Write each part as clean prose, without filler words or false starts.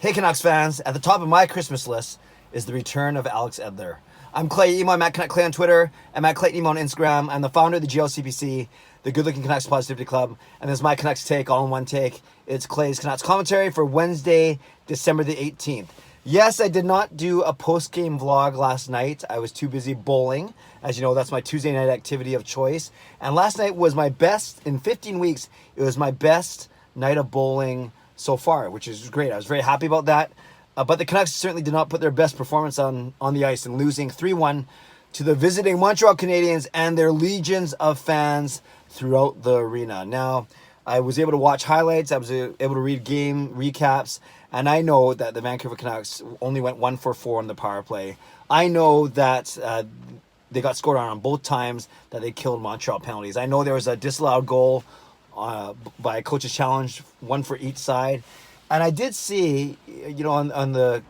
Hey Canucks fans, at the top of my Christmas list is the return of Alex Edler. I'm Clay Emo, I'm at Canuck Clay on Twitter, I'm at Clay Emo on Instagram. I'm the founder of the GLCPC, the Good Looking Canucks Positivity Club, and this is my Canucks take, all in one take. It's Clay's Canucks commentary for Wednesday, December the 18th. Yes, I did not do a post-game vlog last night. I was too busy bowling. As you know, that's my Tuesday night activity of choice. And last night was my best, in 15 weeks, it was my best night of bowling so far, which is great. I was very happy about that. But the Canucks certainly did not put their best performance on the ice and losing 3-1 to the visiting Montreal Canadiens and their legions of fans throughout the arena. Now, I was able to watch highlights. I was able to read game recaps. And I know that the Vancouver Canucks only went 1 for 4 on the power play. I know that they got scored on both times that they killed Montreal penalties. I know there was a disallowed goal by a coach's challenge, one for each side. And I did see, on the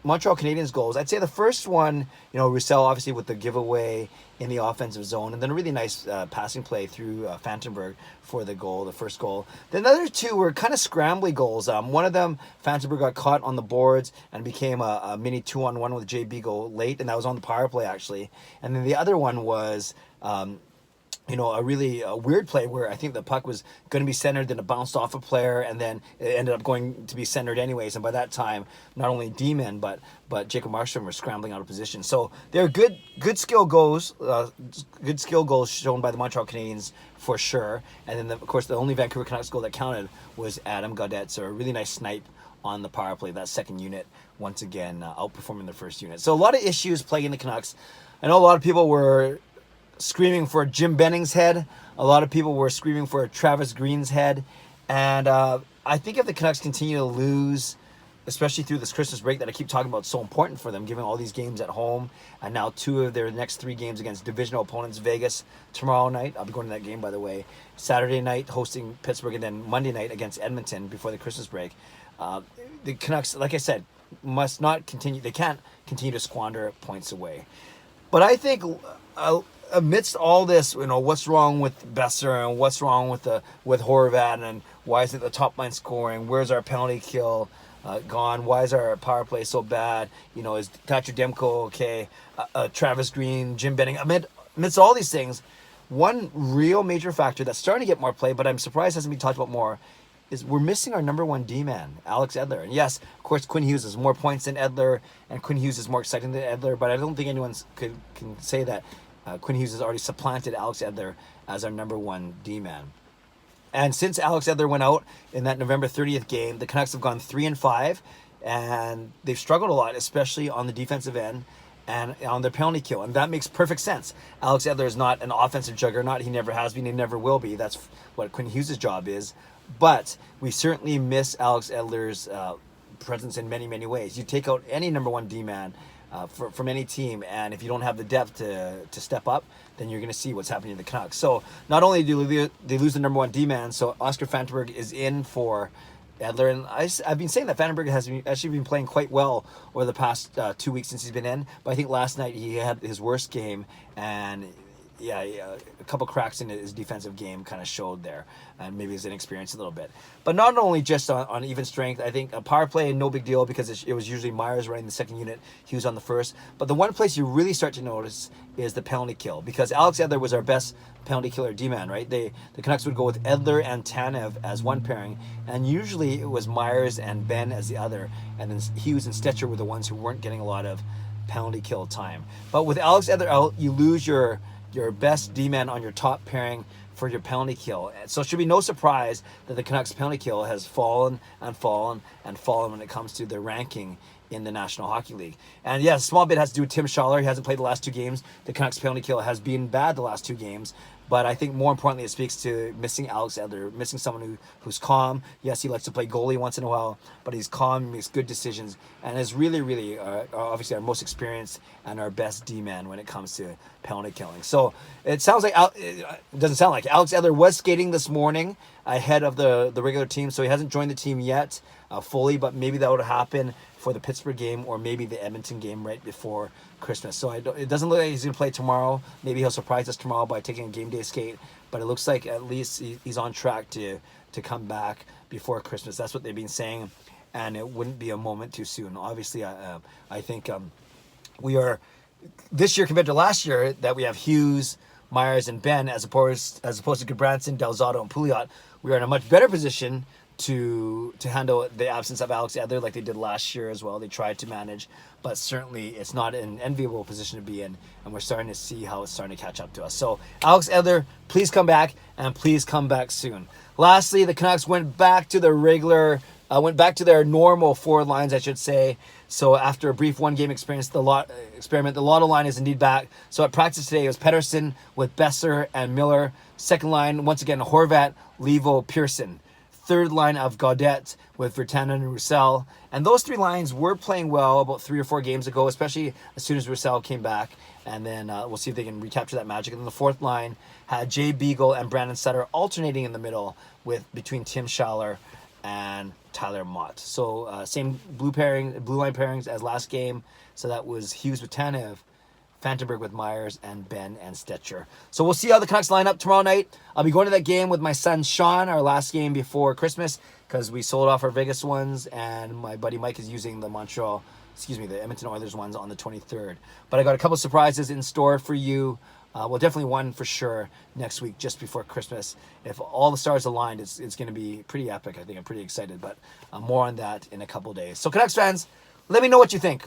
Montreal Canadiens goals, I'd say the first one, Roussel obviously with the giveaway in the offensive zone, and then a really nice passing play through Fantenberg for the goal, the first goal. Then the other two were kind of scrambly goals. One of them, Fantenberg got caught on the boards and became a mini 2-on-1 with JB goal late, and that was on the power play actually. And then the other one was a really weird play where I think the puck was going to be centered, then it bounced off a player, and then it ended up going to be centered anyways. And by that time, not only D-men, but Jacob Markstrom were scrambling out of position. So they're good skill goals, shown by the Montreal Canadiens for sure. And then, of course, the only Vancouver Canucks goal that counted was Adam Gaudette. So a really nice snipe on the power play. That second unit, once again, outperforming the first unit. So a lot of issues plaguing the Canucks. I know a lot of people were screaming for Jim Benning's head. A lot of people were screaming for Travis Green's head. And I think if the Canucks continue to lose, especially through this Christmas break that I keep talking about, so important for them, given all these games at home, and now 2 of their next 3 games against divisional opponents, Vegas tomorrow night. I'll be going to that game, by the way. Saturday night hosting Pittsburgh, and then Monday night against Edmonton before the Christmas break. The Canucks, like I said, must not continue. They can't continue to squander points away. But I think amidst all this, what's wrong with Besser and what's wrong with Horvat, and why isn't the top line scoring? Where's our penalty kill gone? Why is our power play so bad? Is Thatcher Demko okay? Travis Green, Jim Benning. Amidst all these things, one real major factor that's starting to get more play, but I'm surprised hasn't been talked about more, is we're missing our number 1 D-man, Alex Edler. And yes, of course, Quinn Hughes has more points than Edler, and Quinn Hughes is more exciting than Edler, but I don't think anyone can say that Quinn Hughes has already supplanted Alex Edler as our number 1 D-man. And since Alex Edler went out in that November 30th game, the Canucks have gone 3-5, and they've struggled a lot, especially on the defensive end and on their penalty kill. And that makes perfect sense. Alex Edler is not an offensive juggernaut. He never has been. He never will be. That's what Quinn Hughes' job is. But we certainly miss Alex Edler's presence in many, many ways. You take out any number 1 D-man from any team, and if you don't have the depth to step up, then you're going to see what's happening to the Canucks. So not only do they lose the number 1 D-man, so Oscar Fantenberg is in for Edler, and I've been saying that Fantenberg has actually been playing quite well over the past 2 weeks since he's been in, but I think last night he had his worst game, and a couple cracks in his defensive game kind of showed there, and maybe his inexperience a little bit. But not only just on even strength, I think a power play, no big deal, because it was usually Myers running the second unit, he was on the first. But the one place you really start to notice is the penalty kill, because Alex Edler was our best penalty killer D-man, right? The Canucks would go with Edler and Tanev as one pairing, and usually it was Myers and Ben as the other, and then Hughes and Stetcher were the ones who weren't getting a lot of penalty kill time. But with Alex Edler out, you lose your best D-man on your top pairing for your penalty kill. So it should be no surprise that the Canucks penalty kill has fallen and fallen and fallen when it comes to their ranking in the National Hockey League. And yes, a small bit has to do with Tim Schaller. He hasn't played the last 2 games. The Canucks penalty kill has been bad the last 2 games. But I think more importantly, it speaks to missing Alex Edler, missing someone who's calm. Yes, he likes to play goalie once in a while, but he's calm, makes good decisions, and is really, really obviously our most experienced and our best D-man when it comes to penalty killing. So it sounds like, it doesn't sound like, Alex Edler was skating this morning ahead of the regular team, so he hasn't joined the team yet fully, but maybe that would happen for the Pittsburgh game or maybe the Edmonton game right before Christmas. So it doesn't look like he's going to play tomorrow. Maybe he'll surprise us tomorrow by taking a game day skate, but it looks like at least he's on track to come back before Christmas. That's what they've been saying. and it wouldn't be a moment too soon. Obviously, I think we are this year compared to last year that we have Hughes, Myers, and Ben as opposed to Gudbranson, Delzato, and Pouliot. We are in a much better position to handle the absence of Alex Edler like they did last year as well. They tried to manage, but certainly it's not an enviable position to be in, and we're starting to see how it's starting to catch up to us. So Alex Edler, please come back, and please come back soon. Lastly, the Canucks went back to their normal forward lines, I should say. So after a brief one-game experiment, the Lotto line is indeed back. So at practice today, it was Pettersson with Besser and Miller. Second line, once again, Horvat, Levo, Pearson. Third line of Gaudette with Virtanen and Roussel. And those three lines were playing well about 3 or 4 games ago, especially as soon as Roussel came back. And then we'll see if they can recapture that magic. And then the fourth line had Jay Beagle and Brandon Sutter alternating in the middle between Tim Schaller and Tyler Mott. So same blue line pairings as last game. So that was Hughes with Tanev, Fantenberg with Myers, and Ben and Stetcher. So we'll see how the Canucks line up tomorrow night. I'll be going to that game with my son Sean, our last game before Christmas, because we sold off our Vegas ones, and my buddy Mike is using the Edmonton Oilers ones on the 23rd. But I got a couple surprises in store for you. Well, definitely one for sure next week, just before Christmas. If all the stars aligned, it's going to be pretty epic. I think I'm pretty excited, but more on that in a couple days. So Canucks fans, let me know what you think.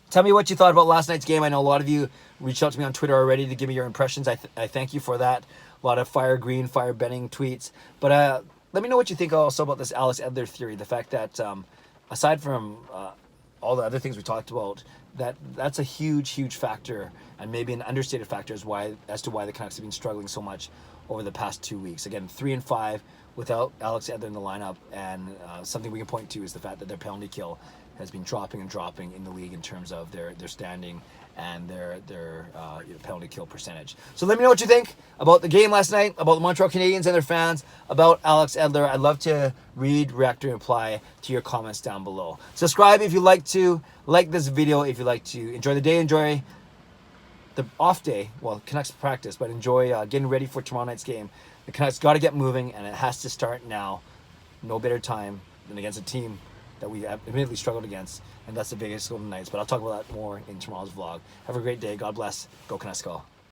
Tell me what you thought about last night's game. I know a lot of you reached out to me on Twitter already to give me your impressions. I thank you for that. A lot of fire green, fire Benning tweets. But let me know what you think also about this Alex Edler theory. The fact that aside from all the other things we talked about, that's a huge factor, and maybe an understated factor as to why the Canucks have been struggling so much over the past 2 weeks. Again, 3-5 without Alex Edler in the lineup, and something we can point to is the fact that their penalty kill has been dropping in the league in terms of their standing and their penalty kill percentage. So let me know what you think about the game last night, about the Montreal Canadiens and their fans, about Alex Edler. I'd love to read, react, or reply to your comments down below. Subscribe if you like to, like this video if you like to. Enjoy the day, enjoy the off day. Well, Canucks practice, but enjoy getting ready for tomorrow night's game. The Canucks got to get moving, and it has to start now. No better time than against a team that we have admittedly struggled against, and that's the Vegas Golden Knights. But I'll talk about that more in tomorrow's vlog. Have a great day. God bless. Go Canucks, go.